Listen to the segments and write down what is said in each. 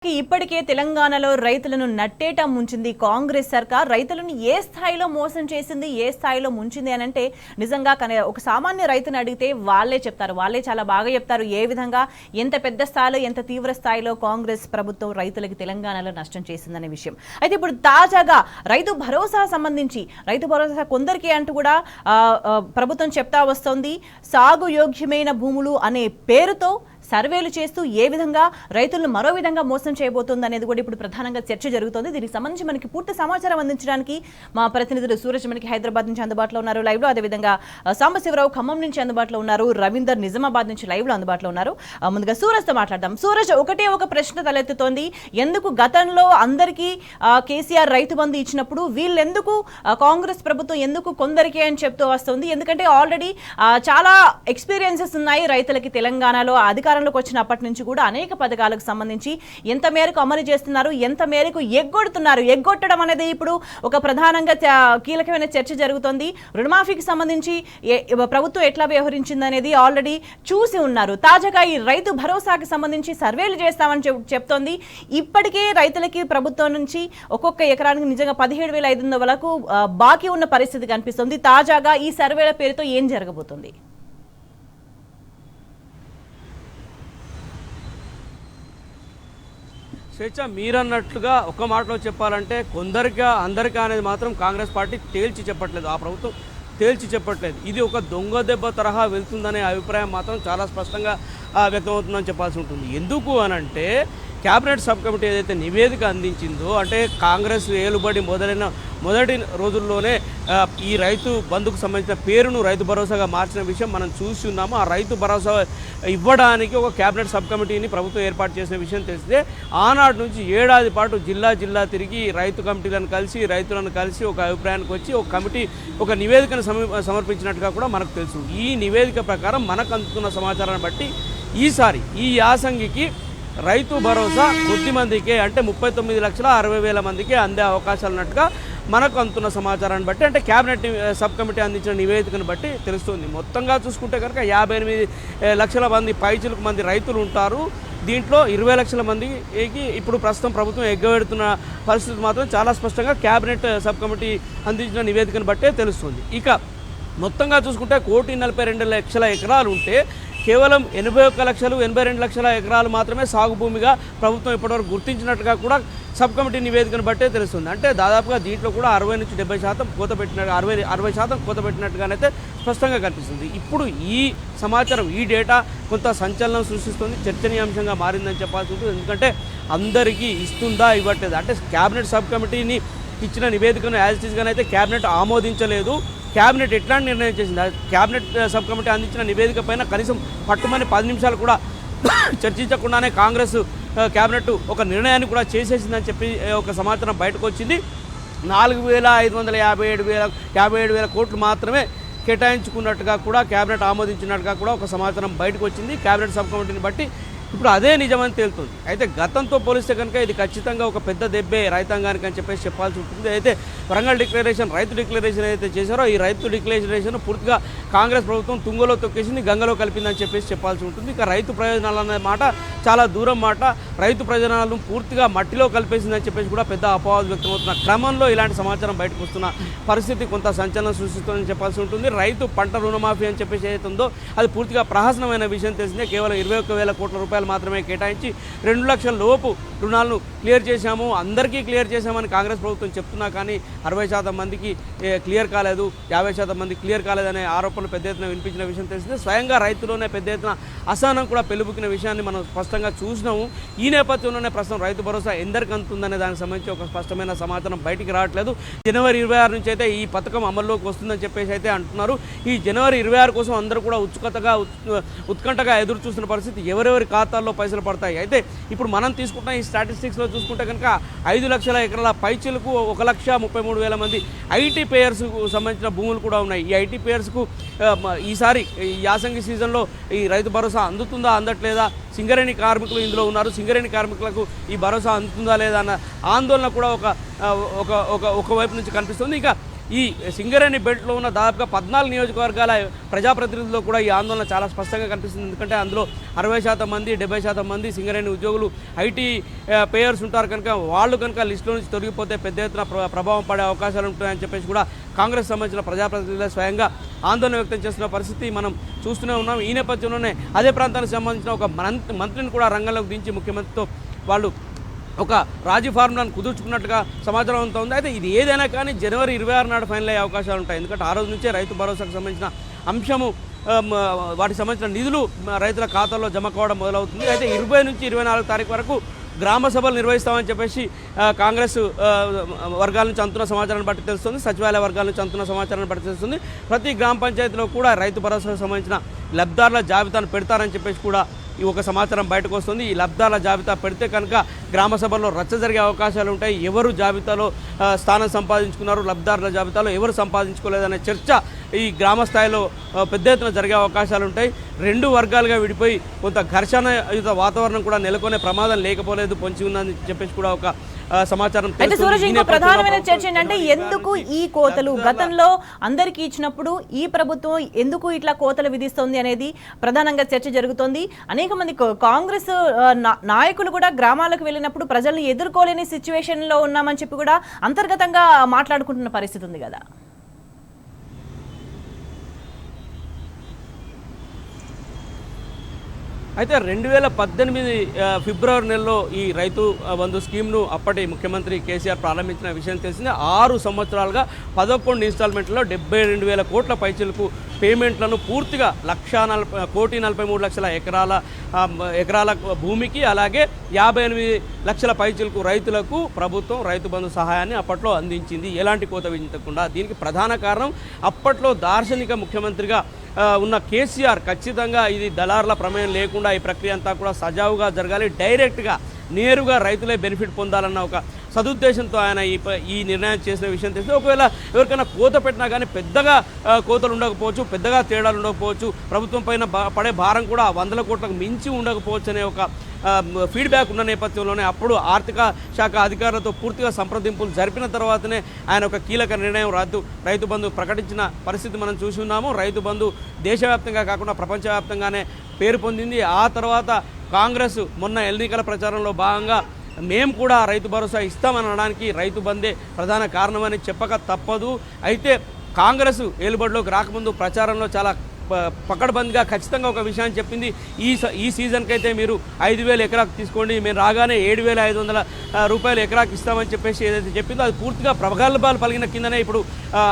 ఇప్పటికే తెలంగాణలో రైతులను నట్టేట ముంచింది కాంగ్రెస్ సర్కార్. రైతులను ఏ స్థాయిలో మోసం చేసింది, ఏ స్థాయిలో ముంచింది అని అంటే నిజంగా ఒక సామాన్య రైతుని అడిగితే వాళ్ళే చెప్తారు. వాళ్ళే చాలా బాగా చెప్తారు ఏ విధంగా, ఎంత పెద్ద స్థాయిలో, ఎంత తీవ్ర స్థాయిలో కాంగ్రెస్ ప్రభుత్వం రైతులకి తెలంగాణలో నష్టం చేసిందనే విషయం. అయితే ఇప్పుడు తాజాగా రైతు భరోసా సంబంధించి, రైతు భరోసా కొందరికి అంటూ కూడా ప్రభుత్వం చెప్తా వస్తోంది. సాగు యోగ్యమైన భూములు అనే పేరుతో సర్వేలు చేస్తూ ఏ విధంగా రైతులను మరో విధంగా మోసం చేయబోతోంది అనేది కూడా ఇప్పుడు ప్రధానంగా చర్చ జరుగుతోంది. దీనికి సంబంధించి మనకి పూర్తి సమాచారం అందించడానికి మా ప్రతినిధులు సూరజ్ మనకి హైదరాబాద్ నుంచి అందుబాటులో ఉన్నారు లైవ్ లో, అదేవిధంగా సాంబశివరావు ఖమ్మం నుంచి అందుబాటులో ఉన్నారు, రవీందర్ నిజామాబాద్ నుంచి లైవ్ లో అందుబాటులో ఉన్నారు. ముందుగా సూరజ్ తో మాట్లాడదాం. సూరజ్, ఒక ప్రశ్న తలెత్తుతోంది. ఎందుకు గతంలో అందరికీ కేసీఆర్ రైతు బంధు ఇచ్చినప్పుడు వీళ్ళెందుకు కాంగ్రెస్ ప్రభుత్వం ఎందుకు కొందరికి అని చెప్తూ వస్తుంది? ఎందుకంటే ఆల్రెడీ చాలా ఎక్స్పీరియన్సెస్ ఉన్నాయి రైతులకి తెలంగాణలో. అధికారంలోకి వచ్చినప్పటి నుంచి కూడా అనేక పథకాలకు సంబంధించి ఎంత మేరకు అమలు చేస్తున్నారు, ఎంత మేరకు ఎగ్గొడుతున్నారు. ఎగ్గొట్టడం అనేది ఇప్పుడు ఒక ప్రధానంగా కీలకమైన చర్చ జరుగుతోంది. రుణమాఫీకి సంబంధించి ప్రభుత్వం ఎట్లా వ్యవహరించింది అనేది ఆల్రెడీ చూసి ఉన్నారు. తాజాగా ఈ రైతు భరోసాకి సంబంధించి సర్వేలు చేస్తామని చెప్తోంది. ఇప్పటికే రైతులకి ప్రభుత్వం నుంచి ఒక్కొక్క ఎకరానికి నిజంగా 17,500 వరకు బాకీ ఉన్న పరిస్థితి కనిపిస్తుంది. తాజాగా ఈ సర్వేల పేరుతో ఏం జరగబోతుంది? స్వేచ్ఛ, మీరన్నట్లుగా ఒక మాటలో చెప్పాలంటే కొందరిగా అందరికీ అనేది మాత్రం కాంగ్రెస్ పార్టీ తేల్చి చెప్పట్లేదు, ఆ ప్రభుత్వం తేల్చి చెప్పట్లేదు. ఇది ఒక దొంగ దెబ్బ తరహా వెళ్తుందనే అభిప్రాయం మాత్రం చాలా స్పష్టంగా వ్యక్తమవుతుందని చెప్పాల్సి ఉంటుంది. ఎందుకు అనంటే క్యాబినెట్ సబ్ కమిటీ ఏదైతే నివేదిక అందించిందో, అంటే కాంగ్రెస్ ఏలుబడి మొదటి రోజుల్లోనే ఈ రైతు బంధుకు సంబంధించిన పేరును రైతు భరోసాగా మార్చిన విషయం మనం చూసి ఉన్నాము. ఆ రైతు భరోసా ఇవ్వడానికి ఒక క్యాబినెట్ సబ్ కమిటీని ప్రభుత్వం ఏర్పాటు చేసిన విషయం తెలిస్తే ఆనాటి నుంచి ఏడాది పాటు జిల్లా తిరిగి రైతు కమిటీలను కలిసి రైతులను కలిసి ఒక అభిప్రాయానికి వచ్చి ఒక కమిటీ ఒక నివేదికను సమర్పించినట్టుగా కూడా మనకు తెలుసు. ఈ నివేదిక ప్రకారం మనకు అందుతున్న సమాచారాన్ని బట్టి ఈసారి ఈ యాసంగికి రైతు భరోసా కొద్ది మందికే, అంటే 39,60,000 మందికి అందే అవకాశాలు ఉన్నట్టుగా మనకు అందుతున్న సమాచారాన్ని బట్టి, అంటే క్యాబినెట్ సబ్ కమిటీ అందించిన నివేదికను బట్టి తెలుస్తుంది. మొత్తంగా చూసుకుంటే కనుక 58 లక్షల మంది పైచిలకు మంది రైతులు ఉంటారు. దీంట్లో 20 లక్షల మందికి ఇప్పుడు ప్రస్తుతం ప్రభుత్వం ఎగ్గబెడుతున్న పరిస్థితి మాత్రం చాలా స్పష్టంగా క్యాబినెట్ సబ్ కమిటీ అందించిన నివేదికను బట్టే తెలుస్తుంది. ఇక మొత్తంగా చూసుకుంటే 1,42,00,000 ఎకరాలు ఉంటే కేవలం 81,82 లక్షల ఎకరాలు మాత్రమే సాగు భూమిగా ప్రభుత్వం ఇప్పటివరకు గుర్తించినట్టుగా కూడా సబ్ కమిటీ నివేదికను బట్టే తెలుస్తుంది. అంటే దాదాపుగా దీంట్లో కూడా 60 నుంచి 70% కోత పెట్టినట్టు, 60% కోత పెట్టినట్టుగానైతే స్పష్టంగా కనిపిస్తుంది. ఇప్పుడు ఈ సమాచారం, ఈ డేటా కొంత సంచలనం సృష్టిస్తుంది, చర్చనీయాంశంగా మారిందని చెప్పాల్సి ఉంటుంది. ఎందుకంటే అందరికీ ఇస్తుందా, ఇవ్వట్లేదు. అంటే క్యాబినెట్ సబ్ కమిటీని ఇచ్చిన నివేదికను యాజ్ ఇట్ ఈస్గానైతే క్యాబినెట్ ఆమోదించలేదు. క్యాబినెట్ ఎట్లాంటి నిర్ణయం చేసింది? క్యాబినెట్ సబ్ కమిటీ అందించిన నివేదిక పైన కనీసం పట్టుమని 10 నిమిషాలు కూడా చర్చించకుండానే కాంగ్రెస్ క్యాబినెట్ ఒక నిర్ణయాన్ని కూడా చేసేసిందని చెప్పి ఒక సమాచారం బయటకు వచ్చింది. 4,557,000 కోట్లు మాత్రమే కేటాయించుకున్నట్టుగా కూడా క్యాబినెట్ ఆమోదించినట్టుగా కూడా ఒక సమాచారం బయటకు వచ్చింది క్యాబినెట్ సబ్ కమిటీని బట్టి. ఇప్పుడు అదే నిజమని తేలుతుంది. అయితే గతంతో పోలిస్తే కనుక ఇది ఖచ్చితంగా ఒక పెద్ద దెబ్బే రైతాంగానికి అని చెప్పాల్సి ఉంటుంది. అయితే వరంగల్ డిక్లరేషన్, రైతు డిక్లరేషన్ ఏదైతే చేశారో ఈ రైతు డిక్లరేషన్ పూర్తిగా కాంగ్రెస్ ప్రభుత్వం తుంగలో తొక్కేసింది, గంగలో కలిపిందని చెప్పాల్సి ఉంటుంది. ఇక రైతు ప్రయోజనాలు అనే మాట చాలా దూరం మాట. రైతు ప్రయోజనాలను పూర్తిగా మట్టిలో కలిపేసిందని చెప్పేసి కూడా పెద్ద అపవాదు వ్యక్తమవుతున్న క్రమంలో ఇలాంటి సమాచారం బయటకు వస్తున్న పరిస్థితి కొంత సంచలనం సృష్టిస్తుందని చెప్పాల్సి ఉంటుంది. రైతు పంట రుణమాఫీ అని చెప్పేసి ఏదైతే ఉందో అది పూర్తిగా ప్రహసనమైన విషయం తెలిసిందే. కేవలం 21,000 కోట్ల రూపాయలు మాత్రమే కేటాయించి 2 లక్షల లోపు రుణాలను క్లియర్ చేశాము, అందరికీ క్లియర్ చేశామని కాంగ్రెస్ ప్రభుత్వం చెప్తున్నా కానీ 60% మందికి క్లియర్ కాలేదు, 50% మందికి క్లియర్ కాలేదనే ఆరోపణలు పెద్ద ఎత్తున వినిపించిన విషయం తెలిసిందే. స్వయంగా రైతులోనే పెద్ద ఎత్తున అసహనం కూడా పెలుబుకిన విషయాన్ని మనం స్పష్టంగా చూసినాము. ఈ నేపథ్యంలోనే ప్రస్తుతం రైతు భరోసా ఎందరికి అందుతుందనే దానికి సంబంధించి ఒక స్పష్టమైన సమాచారం బయటికి రావట్లేదు. జనవరి 26 నుంచి అయితే ఈ పథకం అమల్లోకి వస్తుందని చెప్పేసి అయితే అంటున్నారు. ఈ జనవరి 26 కోసం అందరూ కూడా ఉత్కంఠగా ఎదురు చూస్తున్న పరిస్థితి. ఎవరెవరి ఖాతాల్లో పైసలు పడతాయి? అయితే ఇప్పుడు మనం తీసుకుంటున్న ఈ స్టాటిస్టిక్స్లో చూసుకుంటే కనుక 5 లక్షల ఎకరాల పైచిలకు 1,33,000 మంది ఐటీ పేయర్స్కు సంబంధించిన భూములు కూడా ఉన్నాయి. ఈ ఐటీ పేయర్స్కు ఈసారి ఈ యాసంగి సీజన్లో ఈ రైతు భరోసా అందుతుందా, అందట్లేదా? సింగరేణి కార్మికులు ఇందులో ఉన్నారు. సింగరేణి కార్మికులకు ఈ భరోసా అందుతుందా లేదా అన్న ఆందోళన కూడా ఒక వైపు నుంచి కనిపిస్తుంది. ఇక ఈ సింగరేణి బెల్ట్లో ఉన్న దాదాపుగా 14 నియోజకవర్గాల ప్రజాప్రతినిధుల్లో కూడా ఈ ఆందోళన చాలా స్పష్టంగా కనిపిస్తుంది. ఎందుకంటే అందులో 60% మంది 70% మంది సింగరేణి ఉద్యోగులు ఐటీ పేయర్స్ ఉంటారు కనుక వాళ్ళు కనుక లిస్టులో నుంచి తొలగిపోతే పెద్ద ఎత్తున ప్రభావం పడే అవకాశాలు ఉంటాయని చెప్పేసి కూడా కాంగ్రెస్ సంబంధించిన ప్రజాప్రతినిధులు స్వయంగా ఆందోళన వ్యక్తం చేస్తున్న పరిస్థితి మనం చూస్తూనే ఉన్నాం. ఈ నేపథ్యంలోనే అదే ప్రాంతానికి సంబంధించిన ఒక మంత్రిని కూడా రంగంలోకి దించి ముఖ్యమంత్రితో వాళ్ళు ఒక రాజీ ఫార్ములాను కుదుర్చుకున్నట్టుగా సమాచారం అంతా ఉంది. అయితే ఇది ఏదైనా కానీ జనవరి 26 నాడు ఫైనల్ అయ్యే అవకాశాలు ఉంటాయి. ఎందుకంటే ఆ రోజు నుంచే రైతు భరోసాకు సంబంధించిన అంశము వాటికి సంబంధించిన నిధులు రైతుల ఖాతాల్లో జమ కావడం మొదలవుతుంది. అయితే 20 నుంచి 24 తారీఖు వరకు గ్రామ సభలు నిర్వహిస్తామని చెప్పేసి కాంగ్రెస్ వర్గాల నుంచి అందుతున్న సమాచారాన్ని బట్టి తెలుస్తుంది. సచివాలయ వర్గాల నుంచి అందుతున్న సమాచారాన్ని బట్టి తెలుస్తుంది. ప్రతి గ్రామ పంచాయతీలో కూడా రైతు భరోసాకు సంబంధించిన లబ్ధిదారుల జాబితాను పెడతారని చెప్పేసి కూడా ఈ ఒక సమాచారం బయటకు వస్తుంది. ఈ లబ్ధాల జాబితా పెడితే కనుక గ్రామ సభల్లో రచ్చ జరిగే అవకాశాలు ఉంటాయి. ఎవరు జాబితాలో స్థానం సంపాదించుకున్నారు, లబ్ధారుల జాబితాలో ఎవరు సంపాదించుకోలేదనే చర్చ ఈ గ్రామ స్థాయిలో పెద్ద ఎత్తున జరిగే అవకాశాలు ఉంటాయి. రెండు వర్గాలుగా విడిపోయి కొంత ఘర్షణయుత వాతావరణం కూడా నెలకొనే ప్రమాదం లేకపోలేదు, పొంచి ఉందని చెప్పేసి కూడా ఒక సమాచారం. అయితే సూరజ్, ఇంకో ప్రధానమైన చర్చ ఏంటంటే ఎందుకు ఈ కోతలు గతంలో అందరికీ ఇచ్చినప్పుడు ఈ ప్రభుత్వం ఎందుకు ఇట్లా కోతలు విధిస్తోంది అనేది ప్రధానంగా చర్చ జరుగుతోంది. అనేక మంది కాంగ్రెస్ నాయకులు కూడా గ్రామాలకు వెళ్ళినప్పుడు ప్రజల్ని ఎదుర్కోలేని సిచ్యువేషన్ లో ఉన్నామని చెప్పి కూడా అంతర్గతంగా మాట్లాడుకుంటున్న పరిస్థితి ఉంది కదా. అయితే 2018 ఫిబ్రవరి నెలలో ఈ రైతు బంధు స్కీమ్ను అప్పటి ముఖ్యమంత్రి కేసీఆర్ ప్రారంభించిన విషయం తెలిసిందే. 6 సంవత్సరాలుగా 11 ఇన్స్టాల్మెంట్లలో 72,000 కోట్ల పైచలకు పేమెంట్లను పూర్తిగా 1,43,00,000 ఎకరాల భూమికి అలాగే 58 లక్షల పైచలకు రైతులకు ప్రభుత్వం రైతు బంధు సహాయాన్ని అప్పట్లో అందించింది, ఎలాంటి కోత విధించకుండా. దీనికి ప్రధాన కారణం అప్పట్లో దార్శనిక ముఖ్యమంత్రిగా ఉన్న కేసీఆర్ ఖచ్చితంగా ఇది దళారుల ప్రమేయం లేకుండా ఈ ప్రక్రియ అంతా కూడా సజావుగా జరగాలి, డైరెక్ట్గా నేరుగా రైతులే బెనిఫిట్ పొందాలన్న ఒక సదుద్దేశంతో ఆయన ఈ నిర్ణయం చేసిన విషయం తెలిసి, ఒకవేళ ఎవరికైనా కోత పెట్టినా కానీ పెద్దగా కోతలు ఉండకపోవచ్చు, పెద్దగా తేడాలు ఉండకపోవచ్చు, ప్రభుత్వం పైన పడే భారం కూడా 100 కోట్లకు మించి ఉండకపోవచ్చు అనే ఒక ఫీడ్బ్యాక్ ఉన్న నేపథ్యంలోనే అప్పుడు ఆర్థిక శాఖ అధికారులతో పూర్తిగా సంప్రదింపులు జరిపిన తర్వాతనే ఆయన ఒక కీలక నిర్ణయం రైతు బంధు ప్రకటించిన పరిస్థితి మనం చూసి ఉన్నాము. రైతు బంధు దేశవ్యాప్తంగా కాకుండా ప్రపంచవ్యాప్తంగానే పేరు పొందింది. ఆ తర్వాత కాంగ్రెస్ మొన్న ఎన్నికల ప్రచారంలో భాగంగా మేము కూడా రైతు భరోసా ఇస్తామని అనడానికి రైతు బందే ప్రధాన కారణమని చెప్పక తప్పదు. అయితే కాంగ్రెస్ ఏలుబడిలోకి రాకముందు ప్రచారంలో చాలా పకడ్బందీగా ఖచ్చితంగా ఒక విషయాన్ని చెప్పింది. ఈ సీజన్కి అయితే మీరు 5,000 ఎకరాకు తీసుకోండి, మేము రాగానే 7,500 రూపాయలు ఎకరాకు ఇస్తామని చెప్పేసి ఏదైతే చెప్పిందో అది పూర్తిగా ప్రగల్భాలు పలిగిన కిందనే ఇప్పుడు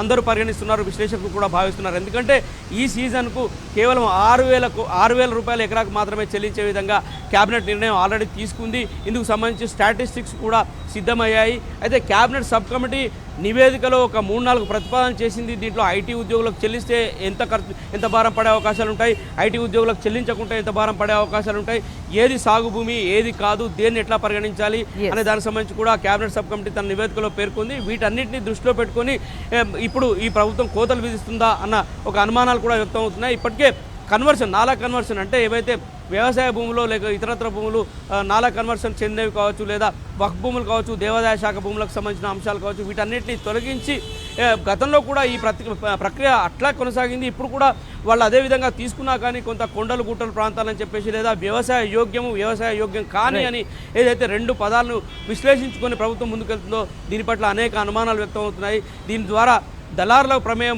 అందరూ పరిగణిస్తున్నారు, విశ్లేషకులు కూడా భావిస్తున్నారు. ఎందుకంటే ఈ సీజన్కు కేవలం 6,000 రూపాయల ఎకరాకు మాత్రమే చెల్లించే విధంగా క్యాబినెట్ నిర్ణయం ఆల్రెడీ తీసుకుంది. ఇందుకు సంబంధించి స్టాటిస్టిక్స్ కూడా సిద్ధమయ్యాయి. అయితే క్యాబినెట్ సబ్ కమిటీ నివేదికలో ఒక 3-4 ప్రతిపాదన చేసింది. దీంట్లో ఐటీ ఉద్యోగులకు చెల్లిస్తే ఎంత భారం పడే అవకాశాలు ఉంటాయి, ఐటీ ఉద్యోగులకు చెల్లించకుంటే ఎంత భారం పడే అవకాశాలు ఉంటాయి, ఏది సాగు భూమి ఏది కాదు, దేన్ని ఎట్లా పరిగణించాలి అనే దానికి సంబంధించి కూడా క్యాబినెట్ సబ్ కమిటీ తన నివేదికలో పేర్కొంది. వీటన్నిటిని దృష్టిలో పెట్టుకొని ఇప్పుడు ఈ ప్రభుత్వం కోతలు విధిస్తుందా అన్న ఒక అనుమానాలు కూడా వ్యక్తం అవుతున్నాయి. ఇప్పటికే నాలా కన్వర్షన్ అంటే ఏవైతే వ్యవసాయ భూములు లేక ఇతరత్ర భూములు నాలా కన్వర్షన్ చెందేవి కావచ్చు, లేదా వక్ఫ్ భూములు కావచ్చు, దేవాదాయ శాఖ భూములకు సంబంధించిన అంశాలు కావచ్చు, వీటన్నిటిని తొలగించి గతంలో కూడా ఈ ప్రక్రియ అట్లా కొనసాగింది. ఇప్పుడు కూడా వాళ్ళు అదేవిధంగా తీసుకున్నా కానీ కొంత కొండలు గుట్టలు ప్రాంతాలని చెప్పేసి లేదా వ్యవసాయ యోగ్యం కానీ అని ఏదైతే 2 పదాలను విశ్లేషించుకొని ప్రభుత్వం ముందుకెళ్తుందో దీని పట్ల అనేక అనుమానాలు వ్యక్తం అవుతున్నాయి. దీని ద్వారా దళారుల ప్రమేయం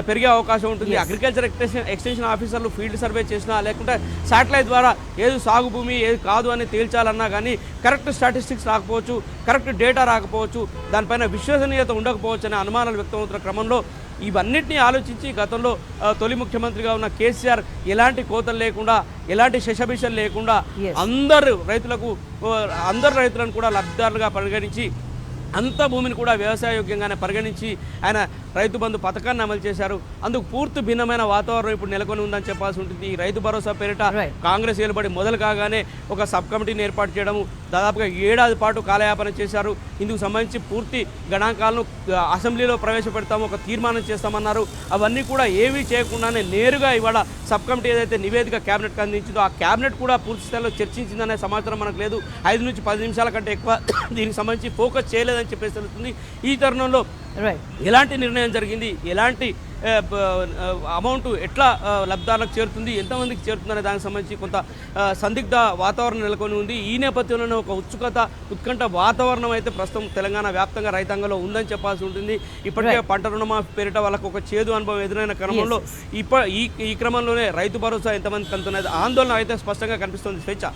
పెరిగే అవకాశం ఉంటుంది. అగ్రికల్చర్ ఎక్స్టెన్షన్ ఆఫీసర్లు ఫీల్డ్ సర్వే చేసినా లేకుంటే శాటిలైట్ ద్వారా ఏది సాగు భూమి ఏది కాదు అని తేల్చాలన్నా కానీ కరెక్ట్ స్టాటిస్టిక్స్ రాకపోవచ్చు, కరెక్ట్ డేటా రాకపోవచ్చు, దానిపైన విశ్వసనీయత ఉండకపోవచ్చు అనే అనుమానాలు వ్యక్తమవుతున్న క్రమంలో ఇవన్నిటినీ ఆలోచించి గతంలో తొలి ముఖ్యమంత్రిగా ఉన్న కేసీఆర్ ఎలాంటి కోతలు లేకుండా ఎలాంటి శశభిషలు లేకుండా అందరు రైతులను కూడా లబ్ధిదారులుగా పరిగణించి అంత భూమిని కూడా వ్యవసాయయోగ్యంగానే పరిగణించి ఆయన రైతు బంధు పథకాన్ని అమలు చేశారు. అందుకు పూర్తి భిన్నమైన వాతావరణం ఇప్పుడు నెలకొని ఉందని చెప్పాల్సి ఉంటుంది. ఈ రైతు భరోసా పేరిట కాంగ్రెస్ ఏలుబడి మొదలు కాగానే ఒక సబ్ కమిటీని ఏర్పాటు చేయడము, దాదాపుగా 7 ఏడాది పాటు కాలయాపన చేశారు. ఇందుకు సంబంధించి పూర్తి గణాంకాలను అసెంబ్లీలో ప్రవేశపెడతాము, ఒక తీర్మానం చేస్తామన్నారు. అవన్నీ కూడా ఏమీ చేయకుండానే నేరుగా ఇవాళ సబ్ కమిటీ ఏదైతే నివేదిక క్యాబినెట్కి అందించిందో ఆ క్యాబినెట్ కూడా పూర్తి స్థాయిలో చర్చించిందనే సమాచారం మనకు లేదు. 5 నుంచి 10 నిమిషాల కంటే ఎక్కువ దీనికి సంబంధించి ఫోకస్ చేయలేదని చెప్పేసి తెలుస్తుంది. ఈ తరుణంలో రైట్. ఎలాంటి నిర్ణయం జరిగింది, ఎలాంటి అమౌంట్ ఎట్లా లబ్ధాలకు చేరుతుంది, ఎంతమందికి చేరుతుంది అనే దానికి సంబంధించి కొంత సందిగ్ధ వాతావరణం నెలకొని ఉంది. ఈ నేపథ్యంలోనే ఒక ఉత్కంఠ వాతావరణం అయితే ప్రస్తుతం తెలంగాణ వ్యాప్తంగా రైతాంగంలో ఉందని చెప్పాల్సి ఉంటుంది. ఇప్పటికే పంట రుణమాఫీ పేరిట వాళ్ళకు ఒక చేదు అనుభవం ఎదురైన క్రమంలో ఈ క్రమంలోనే రైతు భరోసా ఎంతమందికి అందుతున్నది ఆందోళన అయితే స్పష్టంగా కనిపిస్తుంది. స్వేచ్ఛ.